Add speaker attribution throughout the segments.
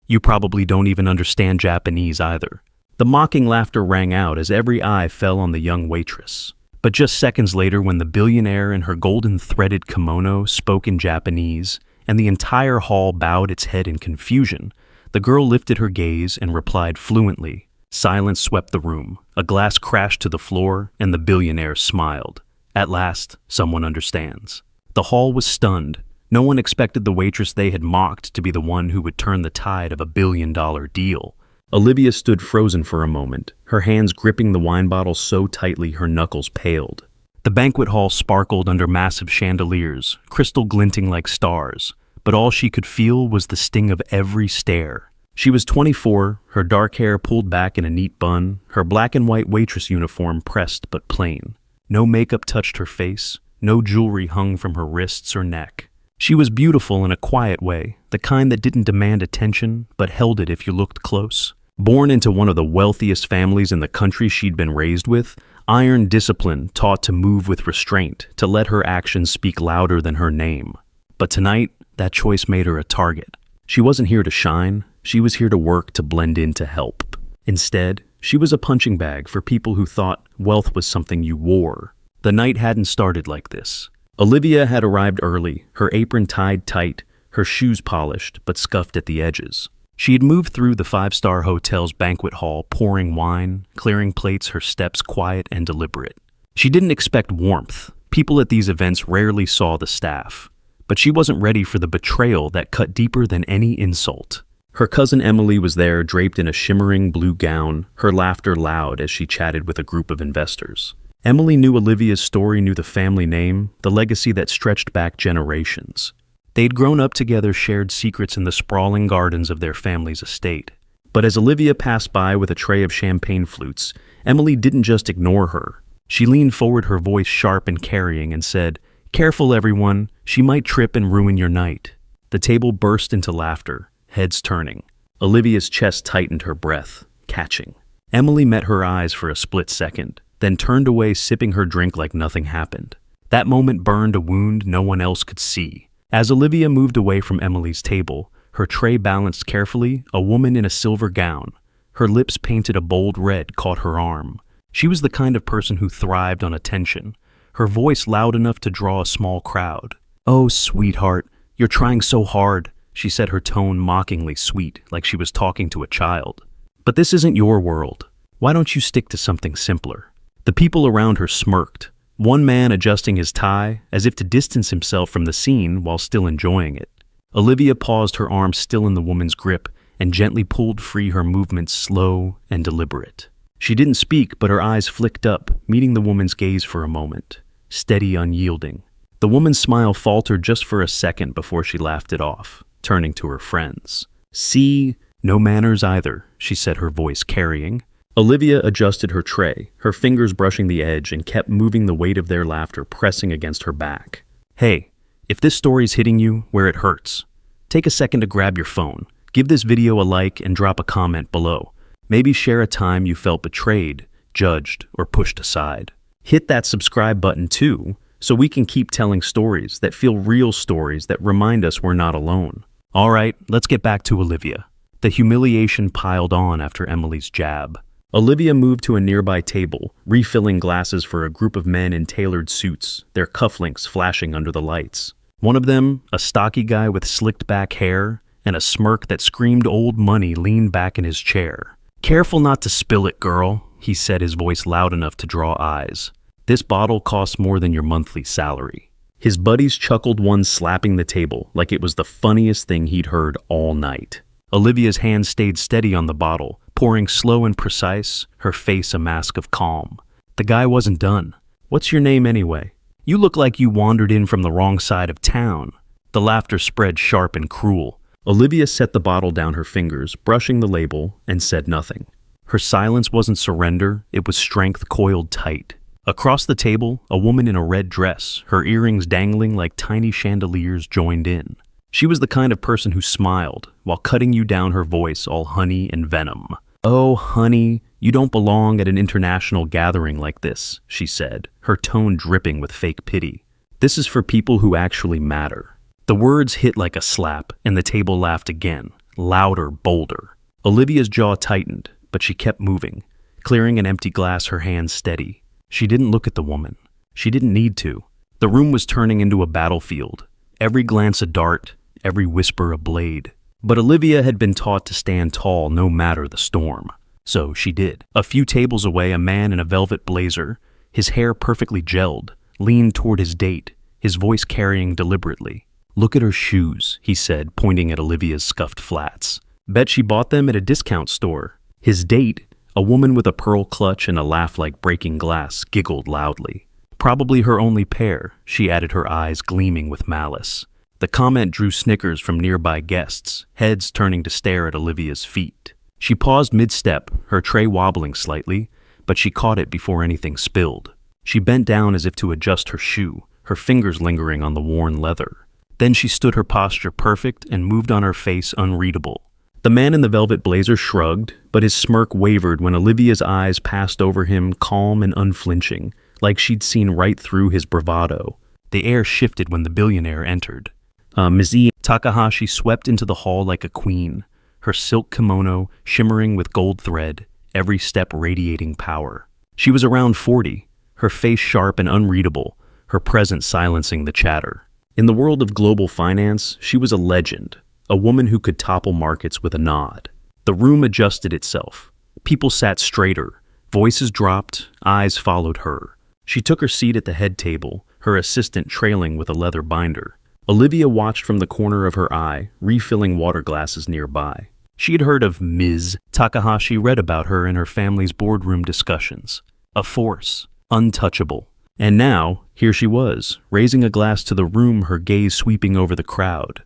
Speaker 1: You probably don't even understand Japanese either." The mocking laughter rang out as every eye fell on the young waitress. But just seconds later, when the billionaire in her golden threaded kimono spoke in Japanese, and the entire hall bowed its head in confusion, the girl lifted her gaze and replied fluently. Silence swept the room. A glass crashed to the floor, and the billionaire smiled. At last, someone understands. The hall was stunned. No one expected the waitress they had mocked to be the one who would turn the tide of a billion-dollar deal. Olivia stood frozen for a moment, her hands gripping the wine bottle so tightly her knuckles paled. The banquet hall sparkled under massive chandeliers, crystal glinting like stars, but all she could feel was the sting of every stare. She was 24, her dark hair pulled back in a neat bun, her black and white waitress uniform pressed but plain. No makeup touched her face, no jewelry hung from her wrists or neck. She was beautiful in a quiet way, the kind that didn't demand attention, but held it if you looked close. Born into one of the wealthiest families in the country she'd been raised with, iron discipline taught to move with restraint, to let her actions speak louder than her name. But tonight, that choice made her a target. She wasn't here to shine, she was here to work to blend in to help. Instead, she was a punching bag for people who thought wealth was something you wore. The night hadn't started like this. Olivia had arrived early, her apron tied tight, her shoes polished but scuffed at the edges. She had moved through the five-star hotel's banquet hall, pouring wine, clearing plates, her steps quiet and deliberate. She didn't expect warmth. People at these events rarely saw the staff. But she wasn't ready for the betrayal that cut deeper than any insult. Her cousin Emily was there, draped in a shimmering blue gown, her laughter loud as she chatted with a group of investors. Emily knew Olivia's story, knew the family name, the legacy that stretched back generations. They'd grown up together, shared secrets in the sprawling gardens of their family's estate. But as Olivia passed by with a tray of champagne flutes, Emily didn't just ignore her. She leaned forward, her voice sharp and carrying, and said, "Careful, everyone. She might trip and ruin your night." The table burst into laughter, heads turning. Olivia's chest tightened, her breath catching. Emily met her eyes for a split second, then turned away, sipping her drink like nothing happened. That moment burned a wound no one else could see. As Olivia moved away from Emily's table, her tray balanced carefully, a woman in a silver gown. Her lips painted a bold red caught her arm. She was the kind of person who thrived on attention, her voice loud enough to draw a small crowd. "Oh, sweetheart, you're trying so hard," she said, her tone mockingly sweet, like she was talking to a child. "But this isn't your world. Why don't you stick to something simpler?" The people around her smirked, one man adjusting his tie, as if to distance himself from the scene while still enjoying it. Olivia paused, her arm still in the woman's grip, and gently pulled free, her movements slow and deliberate. She didn't speak, but her eyes flicked up, meeting the woman's gaze for a moment, steady, unyielding. The woman's smile faltered just for a second before she laughed it off, turning to her friends. "See, no manners either," she said, her voice carrying. Olivia adjusted her tray, her fingers brushing the edge, and kept moving, the weight of their laughter pressing against her back. "Hey, if this story's hitting you where it hurts, take a second to grab your phone, give this video a like, and drop a comment below. Maybe share a time you felt betrayed, judged, or pushed aside. Hit that subscribe button too, so we can keep telling stories that feel real, stories that remind us we're not alone. All right, let's get back to Olivia. The humiliation piled on after Emily's jab. Olivia moved to a nearby table, refilling glasses for a group of men in tailored suits, their cufflinks flashing under the lights. One of them, a stocky guy with slicked back hair and a smirk that screamed old money, leaned back in his chair. "Careful not to spill it, girl," he said, his voice loud enough to draw eyes. "This bottle costs more than your monthly salary." His buddies chuckled, one slapping the table like it was the funniest thing he'd heard all night. Olivia's hand stayed steady on the bottle, pouring slow and precise, her face a mask of calm. The guy wasn't done. "What's your name anyway? You look like you wandered in from the wrong side of town." The laughter spread sharp and cruel. Olivia set the bottle down, her fingers brushing the label, and said nothing. Her silence wasn't surrender, it was strength coiled tight. Across the table, a woman in a red dress, her earrings dangling like tiny chandeliers, joined in. She was the kind of person who smiled, while cutting you down, her voice all honey and venom. "Oh, honey, you don't belong at an international gathering like this," she said, her tone dripping with fake pity. "This is for people who actually matter." The words hit like a slap, and the table laughed again, louder, bolder. Olivia's jaw tightened, but she kept moving, clearing an empty glass, her hands steady. She didn't look at the woman. She didn't need to. The room was turning into a battlefield, every glance a dart, every whisper a blade. But Olivia had been taught to stand tall no matter the storm. So she did. A few tables away, a man in a velvet blazer, his hair perfectly gelled, leaned toward his date, his voice carrying deliberately. "Look at her shoes," he said, pointing at Olivia's scuffed flats. "Bet she bought them at a discount store." His date, a woman with a pearl clutch and a laugh like breaking glass, giggled loudly. "Probably her only pair," she added, her eyes gleaming with malice. The comment drew snickers from nearby guests, heads turning to stare at Olivia's feet. She paused mid-step, her tray wobbling slightly, but she caught it before anything spilled. She bent down as if to adjust her shoe, her fingers lingering on the worn leather. Then she stood, her posture perfect and moved on, her face unreadable. The man in the velvet blazer shrugged, but his smirk wavered when Olivia's eyes passed over him, calm and unflinching, like she'd seen right through his bravado. The air shifted when the billionaire entered. Ms. Takahashi swept into the hall like a queen, her silk kimono shimmering with gold thread, every step radiating power. She was around 40, her face sharp and unreadable, her presence silencing the chatter. In the world of global finance, she was a legend, a woman who could topple markets with a nod. The room adjusted itself. People sat straighter, voices dropped, eyes followed her. She took her seat at the head table, her assistant trailing with a leather binder. Olivia watched from the corner of her eye, refilling water glasses nearby. She had heard of Ms. Takahashi, read about her in her family's boardroom discussions. A force, untouchable. And now, here she was, raising a glass to the room, her gaze sweeping over the crowd.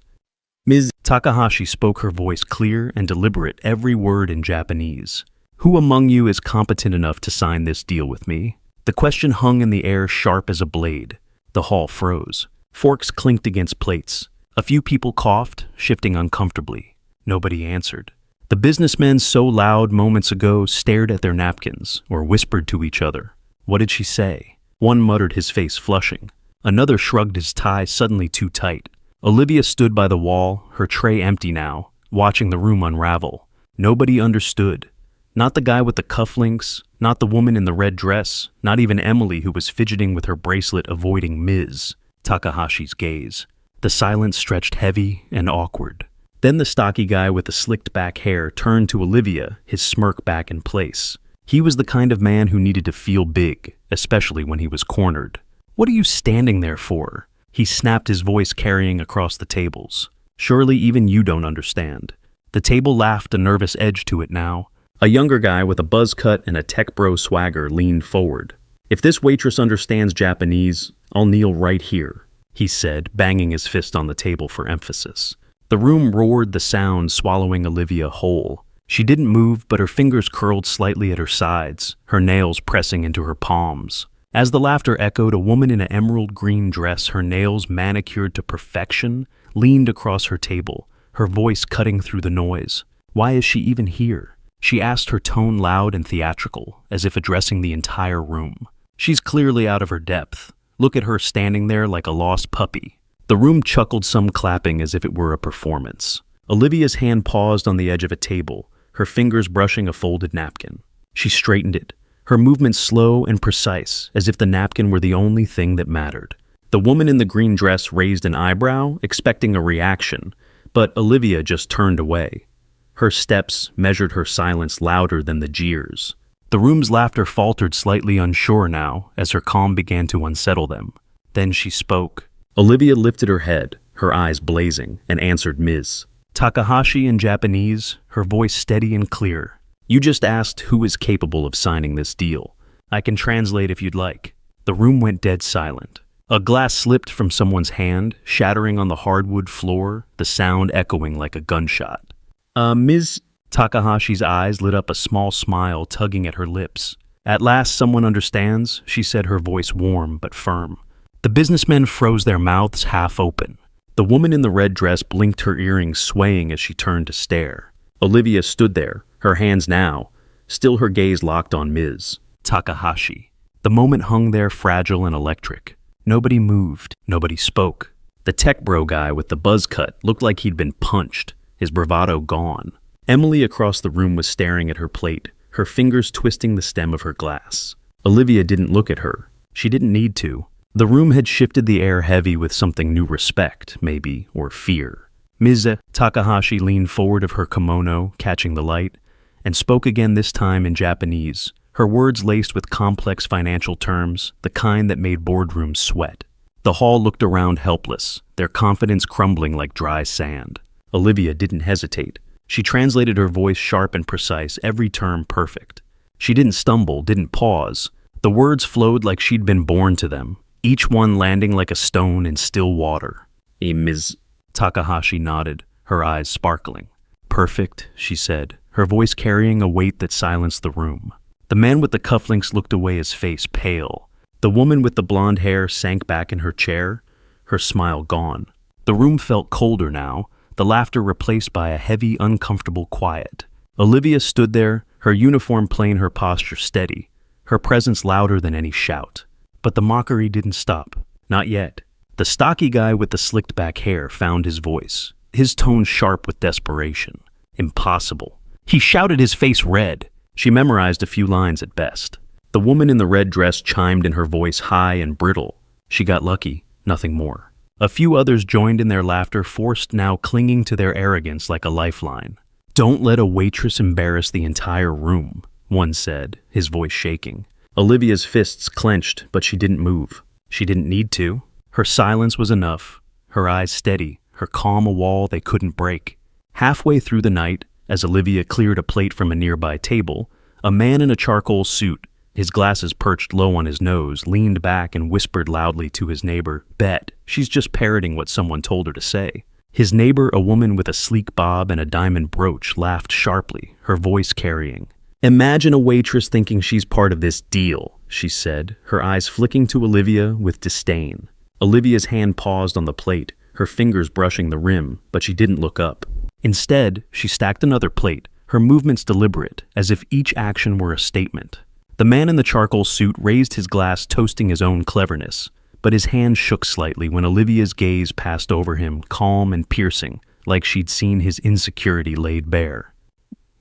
Speaker 1: Ms. Takahashi spoke, her voice clear and deliberate, every word in Japanese. "Who among you is competent enough to sign this deal with me?" The question hung in the air, sharp as a blade. The hall froze. Forks clinked against plates. A few people coughed, shifting uncomfortably. Nobody answered. The businessmen, so loud moments ago, stared at their napkins or whispered to each other. What did she say? One muttered, his face flushing. Another shrugged, his tie suddenly too tight. Olivia stood by the wall, her tray empty now, watching the room unravel. Nobody understood. Not the guy with the cufflinks, not the woman in the red dress, not even Emily, who was fidgeting with her bracelet, avoiding Ms. Takahashi's gaze. The silence stretched heavy and awkward. Then the stocky guy with the slicked back hair turned to Olivia, his smirk back in place. He was the kind of man who needed to feel big, especially when he was cornered. "What are you standing there for?" He snapped, his voice carrying across the tables. "Surely even you don't understand." The table laughed, a nervous edge to it now. A younger guy with a buzz cut and a tech bro swagger leaned forward. "If this waitress understands Japanese, I'll kneel right here," he said, banging his fist on the table for emphasis. The room roared, the sound swallowing Olivia whole. She didn't move, but her fingers curled slightly at her sides, her nails pressing into her palms. As the laughter echoed, a woman in an emerald green dress, her nails manicured to perfection, leaned across her table, her voice cutting through the noise. "Why is she even here?" she asked, her tone loud and theatrical, as if addressing the entire room. "She's clearly out of her depth. Look at her standing there like a lost puppy." The room chuckled, some clapping as if it were a performance. Olivia's hand paused on the edge of a table, her fingers brushing a folded napkin. She straightened it, her movements slow and precise, as if the napkin were the only thing that mattered. The woman in the green dress raised an eyebrow, expecting a reaction, but Olivia just turned away. Her steps measured her silence louder than the jeers. The room's laughter faltered, slightly unsure now, as her calm began to unsettle them. Then she spoke. Olivia lifted her head, her eyes blazing, and answered Ms. Takahashi in Japanese, her voice steady and clear. "You just asked who is capable of signing this deal. I can translate if you'd like." The room went dead silent. A glass slipped from someone's hand, shattering on the hardwood floor, the sound echoing like a gunshot. Ms. Takahashi's eyes lit up, a small smile tugging at her lips. "At last someone understands," she said, her voice warm but firm. The businessmen froze, their mouths half open. The woman in the red dress blinked, her earrings swaying as she turned to stare. Olivia stood there, her hands now, still her gaze locked on Ms. Takahashi. The moment hung there, fragile and electric. Nobody moved, nobody spoke. The tech bro guy with the buzz cut looked like he'd been punched, his bravado gone. Emily across the room was staring at her plate, her fingers twisting the stem of her glass. Olivia didn't look at her. She didn't need to. The room had shifted the air heavy with something new: respect, maybe, or fear. Ms. Takahashi leaned forward of her kimono, catching the light, and spoke again, this time in Japanese, her words laced with complex financial terms, the kind that made boardrooms sweat. The hall looked around helpless, their confidence crumbling like dry sand. Olivia didn't hesitate. She translated her voice sharp and precise, every term perfect. She didn't stumble, didn't pause. The words flowed like she'd been born to them, each one landing like a stone in still water. Ms. Takahashi nodded, her eyes sparkling. Perfect, she said, her voice carrying a weight that silenced the room. The man with the cufflinks looked away, his face pale. The woman with the blonde hair sank back in her chair, her smile gone. The room felt colder now, the laughter replaced by a heavy, uncomfortable quiet. Olivia stood there, her uniform plain, her posture steady, her presence louder than any shout. But the mockery didn't stop. Not yet. The stocky guy with the slicked back hair found his voice, his tone sharp with desperation. Impossible. He shouted, his face red. She memorized a few lines at best. The woman in the red dress chimed in, her voice high and brittle. She got lucky, nothing more. A few others joined in their laughter, forced now clinging to their arrogance like a lifeline. Don't let a waitress embarrass the entire room, one said, his voice shaking. Olivia's fists clenched, but she didn't move. She didn't need to. Her silence was enough, her eyes steady, her calm a wall they couldn't break. Halfway through the night, as Olivia cleared a plate from a nearby table, a man in a charcoal suit, his glasses perched low on his nose, leaned back and whispered loudly to his neighbor, "Bet, she's just parroting what someone told her to say." His neighbor, a woman with a sleek bob and a diamond brooch, laughed sharply, her voice carrying. "Imagine a waitress thinking she's part of this deal," she said, her eyes flicking to Olivia with disdain. Olivia's hand paused on the plate, her fingers brushing the rim, but she didn't look up. Instead, she stacked another plate, her movements deliberate, as if each action were a statement. The man in the charcoal suit raised his glass, toasting his own cleverness, but his hand shook slightly when Olivia's gaze passed over him, calm and piercing, like she'd seen his insecurity laid bare.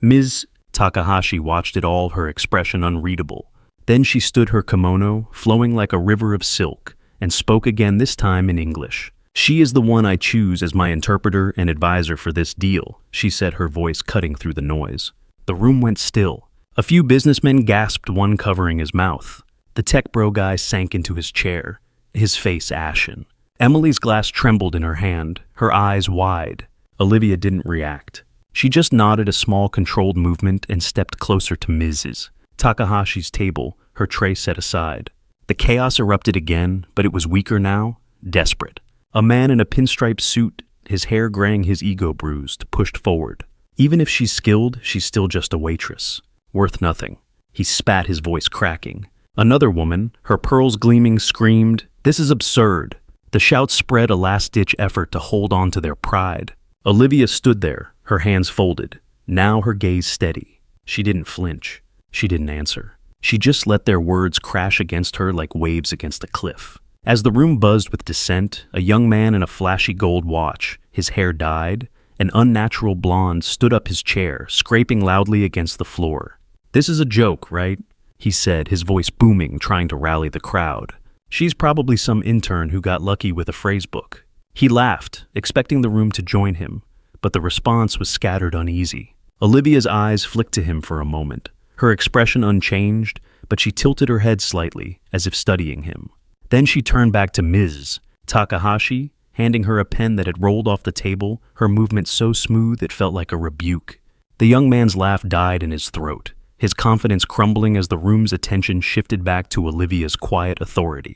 Speaker 1: Ms. Takahashi watched it all, her expression unreadable. Then she stood, her kimono flowing like a river of silk, and spoke again, this time in English. "She is the one I choose as my interpreter and advisor for this deal," she said, her voice cutting through the noise. The room went still. A few businessmen gasped, one covering his mouth. The tech bro guy sank into his chair, his face ashen. Emily's glass trembled in her hand, her eyes wide. Olivia didn't react. She just nodded a small, controlled movement and stepped closer to Mrs. Takahashi's table, her tray set aside. The chaos erupted again, but it was weaker now, desperate. A man in a pinstripe suit, his hair graying, his ego bruised, pushed forward. "Even if she's skilled, she's still just a waitress. Worth nothing." He spat, his voice cracking. Another woman, her pearls gleaming, screamed, "This is absurd." The shout spread, a last-ditch effort to hold on to their pride. Olivia stood there, her hands folded, now her gaze steady. She didn't flinch. She didn't answer. She just let their words crash against her like waves against a cliff. As the room buzzed with dissent, a young man in a flashy gold watch, his hair dyed, an unnatural blonde, stood up his chair, scraping loudly against the floor. "This is a joke, right?" he said, his voice booming, trying to rally the crowd. "She's probably some intern who got lucky with a phrasebook." He laughed, expecting the room to join him, but the response was scattered, uneasy. Olivia's eyes flicked to him for a moment, her expression unchanged, but she tilted her head slightly, as if studying him. Then she turned back to Ms. Takahashi, handing her a pen that had rolled off the table, her movement so smooth it felt like a rebuke. The young man's laugh died in his throat, his confidence crumbling as the room's attention shifted back to Olivia's quiet authority.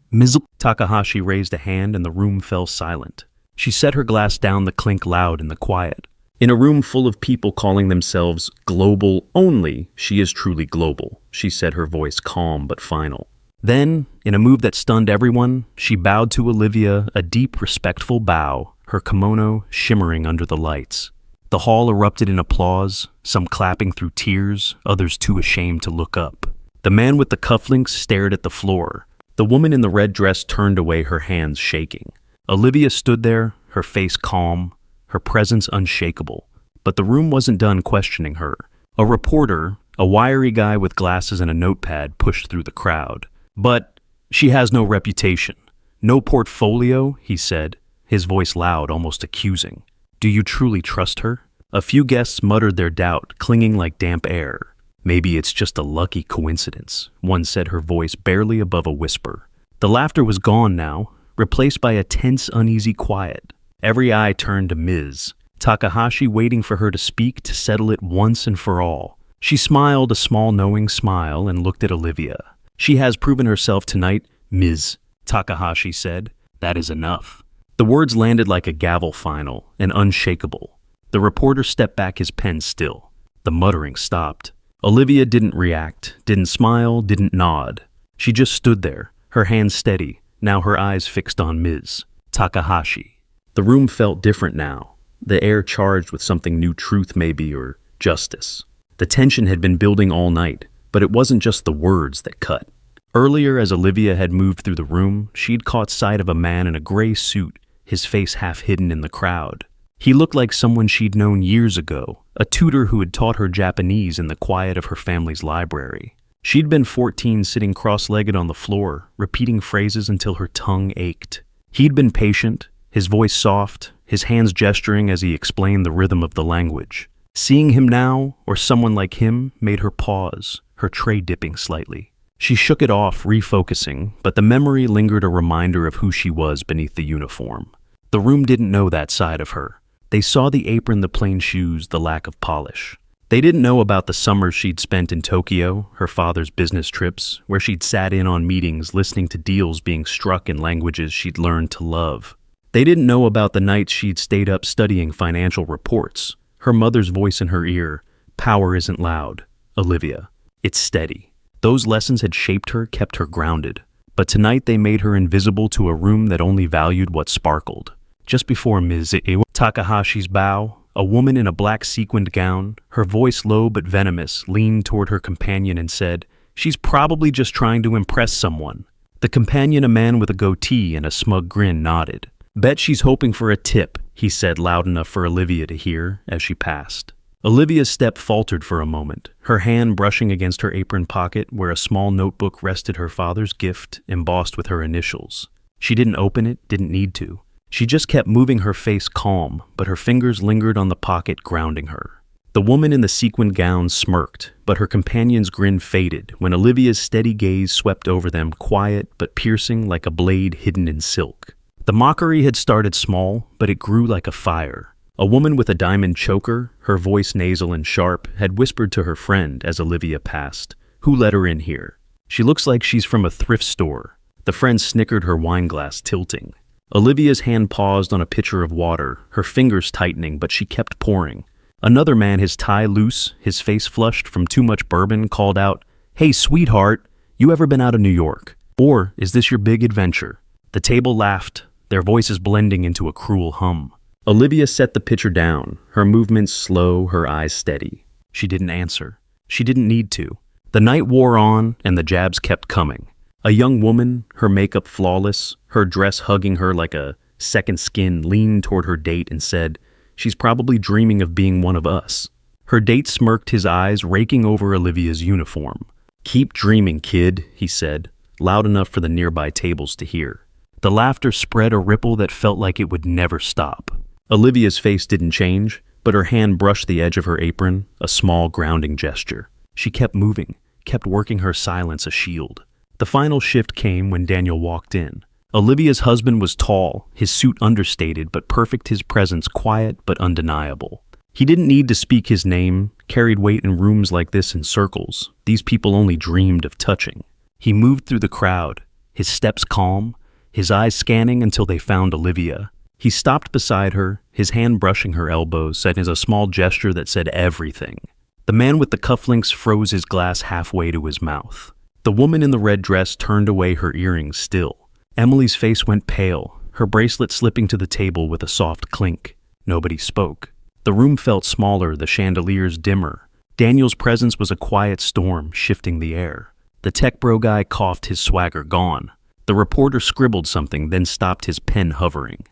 Speaker 1: Ms. Takahashi raised a hand and the room fell silent. She set her glass down, the clink loud in the quiet. "In a room full of people calling themselves global only, she is truly global," she said, her voice calm but final. Then, in a move that stunned everyone, she bowed to Olivia, a deep, respectful bow, her kimono shimmering under the lights. The hall erupted in applause, some clapping through tears, others too ashamed to look up. The man with the cufflinks stared at the floor. The woman in the red dress turned away, her hands shaking. Olivia stood there, her face calm, her presence unshakable. But the room wasn't done questioning her. A reporter, a wiry guy with glasses and a notepad, pushed through the crowd. "But she has no reputation. No portfolio," he said, his voice loud, almost accusing. "Do you truly trust her?" A few guests muttered their doubt, clinging like damp air. "Maybe it's just a lucky coincidence," one said, her voice barely above a whisper. The laughter was gone now, replaced by a tense, uneasy quiet. Every eye turned to Ms. Takahashi, waiting for her to speak, to settle it once and for all. She smiled a small, knowing smile and looked at Olivia. "She has proven herself tonight, Ms. Takahashi said. That is enough." The words landed like a gavel final and unshakable. The reporter stepped back, his pen still. The muttering stopped. Olivia didn't react, didn't smile, didn't nod. She just stood there, her hands steady, now her eyes fixed on Ms. Takahashi. The room felt different now, the air charged with something new, truth maybe, or justice. The tension had been building all night, but it wasn't just the words that cut. Earlier, as Olivia had moved through the room, she'd caught sight of a man in a gray suit, his face half hidden in the crowd. He looked like someone she'd known years ago, a tutor who had taught her Japanese in the quiet of her family's library. She'd been 14, sitting cross-legged on the floor, repeating phrases until her tongue ached. He'd been patient, his voice soft, his hands gesturing as he explained the rhythm of the language. Seeing him now, or someone like him, made her pause, her tray dipping slightly. She shook it off, refocusing, but the memory lingered, a reminder of who she was beneath the uniform. The room didn't know that side of her. They saw the apron, the plain shoes, the lack of polish. They didn't know about the summers she'd spent in Tokyo, her father's business trips, where she'd sat in on meetings listening to deals being struck in languages she'd learned to love. They didn't know about the nights she'd stayed up studying financial reports, her mother's voice in her ear. "Power isn't loud, Olivia. It's steady." Those lessons had shaped her, kept her grounded. But tonight they made her invisible to a room that only valued what sparkled. Just before Ms. Takahashi's bow, a woman in a black sequined gown, her voice low but venomous, leaned toward her companion and said, "She's probably just trying to impress someone." The companion, a man with a goatee and a smug grin, nodded. "Bet she's hoping for a tip," he said, loud enough for Olivia to hear as she passed. Olivia's step faltered for a moment, her hand brushing against her apron pocket where a small notebook rested, her father's gift, embossed with her initials. She didn't open it, didn't need to. She just kept moving, her face calm, but her fingers lingered on the pocket, grounding her. The woman in the sequined gown smirked, but her companion's grin faded when Olivia's steady gaze swept over them, quiet but piercing like a blade hidden in silk. The mockery had started small, but it grew like a fire. A woman with a diamond choker, her voice nasal and sharp, had whispered to her friend as Olivia passed, "Who let her in here? She looks like she's from a thrift store." The friend snickered, her wine glass tilting. Olivia's hand paused on a pitcher of water, her fingers tightening, but she kept pouring. Another man, his tie loose, his face flushed from too much bourbon, called out, "Hey, sweetheart, you ever been out of New York? Or is this your big adventure?" The table laughed, their voices blending into a cruel hum. Olivia set the pitcher down, her movements slow, her eyes steady. She didn't answer. She didn't need to. The night wore on, and the jabs kept coming. A young woman, her makeup flawless, her dress hugging her like a second skin, leaned toward her date and said, "She's probably dreaming of being one of us." Her date smirked, his eyes raking over Olivia's uniform. "Keep dreaming, kid," he said, loud enough for the nearby tables to hear. The laughter spread, a ripple that felt like it would never stop. Olivia's face didn't change, but her hand brushed the edge of her apron, a small grounding gesture. She kept moving, kept working her silence a shield. The final shift came when Daniel walked in. Olivia's husband was tall, his suit understated but perfect, his presence quiet but undeniable. He didn't need to speak his name, carried weight in rooms like this in circles. These people only dreamed of touching. He moved through the crowd, his steps calm, his eyes scanning until they found Olivia. He stopped beside her, his hand brushing her elbows, set in a small gesture that said everything. The man with the cufflinks froze his glass halfway to his mouth. The woman in the red dress turned away, her earrings still. Emily's face went pale, her bracelet slipping to the table with a soft clink. Nobody spoke. The room felt smaller, the chandeliers dimmer. Daniel's presence was a quiet storm, shifting the air. The tech bro guy coughed, his swagger gone. The reporter scribbled something, then stopped, his pen hovering.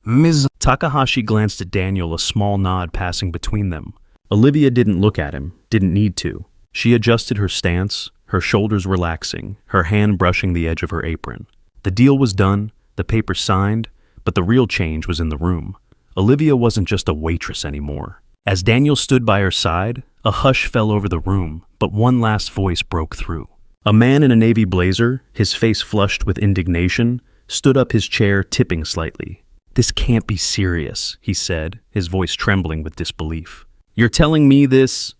Speaker 1: Ms. Takahashi glanced at Daniel, a small nod passing between them. Olivia didn't look at him, didn't need to. She adjusted her stance, her shoulders relaxing, her hand brushing the edge of her apron. The deal was done, the paper signed, but the real change was in the room. Olivia wasn't just a waitress anymore. As Daniel stood by her side, a hush fell over the room, but one last voice broke through. A man in a navy blazer, his face flushed with indignation, stood up, his chair tipping slightly. "This can't be serious," he said, his voice trembling with disbelief. "You're telling me this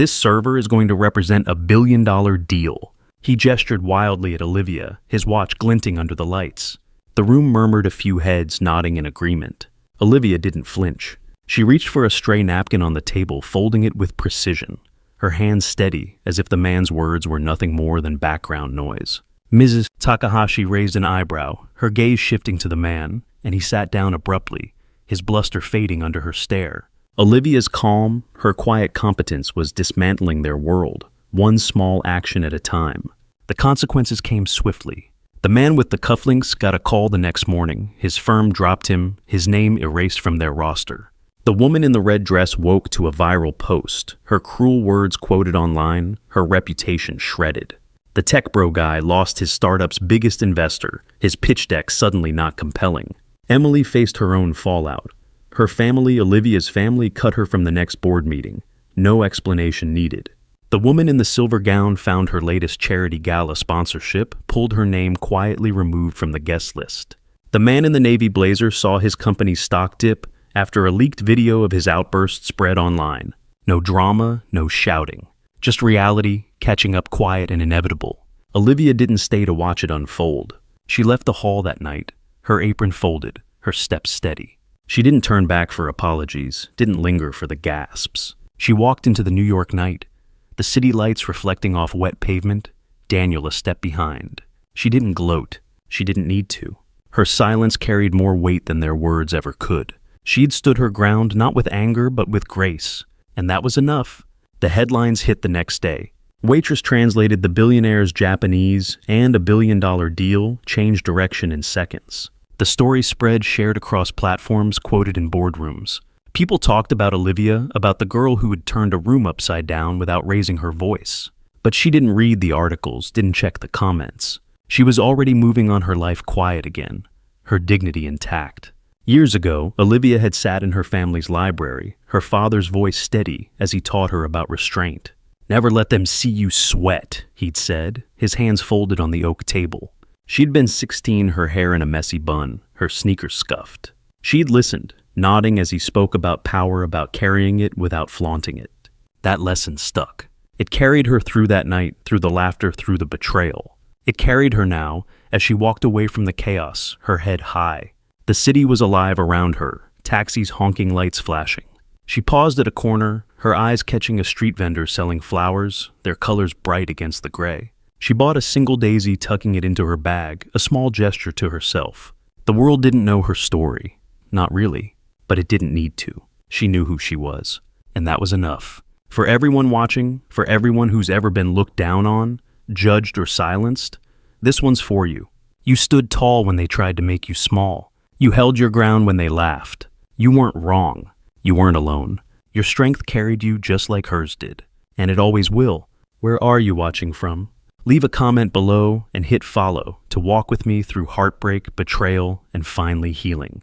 Speaker 1: server is going to represent $1 billion deal?" He gestured wildly at Olivia, his watch glinting under the lights. The room murmured, a few heads nodding in agreement. Olivia didn't flinch. She reached for a stray napkin on the table, folding it with precision, her hands steady, as if the man's words were nothing more than background noise. Mrs. Takahashi raised an eyebrow, her gaze shifting to the man, and he sat down abruptly, his bluster fading under her stare. Olivia's calm, her quiet competence was dismantling their world, one small action at a time. The consequences came swiftly. The man with the cufflinks got a call the next morning. His firm dropped him, his name erased from their roster. The woman in the red dress woke to a viral post, her cruel words quoted online, her reputation shredded. The tech bro guy lost his startup's biggest investor, his pitch deck suddenly not compelling. Emily faced her own fallout. Her family, Olivia's family, cut her from the next board meeting. No explanation needed. The woman in the silver gown found her latest charity gala sponsorship, pulled her name quietly removed from the guest list. The man in the navy blazer saw his company's stock dip after a leaked video of his outburst spread online. No drama, no shouting. Just reality, catching up quiet and inevitable. Olivia didn't stay to watch it unfold. She left the hall that night, her apron folded, her steps steady. She didn't turn back for apologies, didn't linger for the gasps. She walked into the New York night, the city lights reflecting off wet pavement, Daniel a step behind. She didn't gloat. She didn't need to. Her silence carried more weight than their words ever could. She'd stood her ground not with anger but with grace, and that was enough. The headlines hit the next day. Waitress translated the billionaire's Japanese, and $1 billion deal changed direction in seconds. The story spread, shared across platforms, quoted in boardrooms. People talked about Olivia, about the girl who had turned a room upside down without raising her voice. But she didn't read the articles, didn't check the comments. She was already moving on, her life quiet again, her dignity intact. Years ago, Olivia had sat in her family's library, her father's voice steady as he taught her about restraint. "Never let them see you sweat," he'd said, his hands folded on the oak table. She'd been 16, her hair in a messy bun, her sneakers scuffed. She'd listened, nodding as he spoke about power, about carrying it without flaunting it. That lesson stuck. It carried her through that night, through the laughter, through the betrayal. It carried her now as she walked away from the chaos, her head high. The city was alive around her, taxis honking, lights flashing. She paused at a corner, her eyes catching a street vendor selling flowers, their colors bright against the gray. She bought a single daisy, tucking it into her bag, a small gesture to herself. The world didn't know her story. Not really, but it didn't need to. She knew who she was, and that was enough. For everyone watching, for everyone who's ever been looked down on, judged or silenced, this one's for you. You stood tall when they tried to make you small. You held your ground when they laughed. You weren't wrong. You weren't alone. Your strength carried you just like hers did. And it always will. Where are you watching from? Leave a comment below and hit follow to walk with me through heartbreak, betrayal, and finally healing.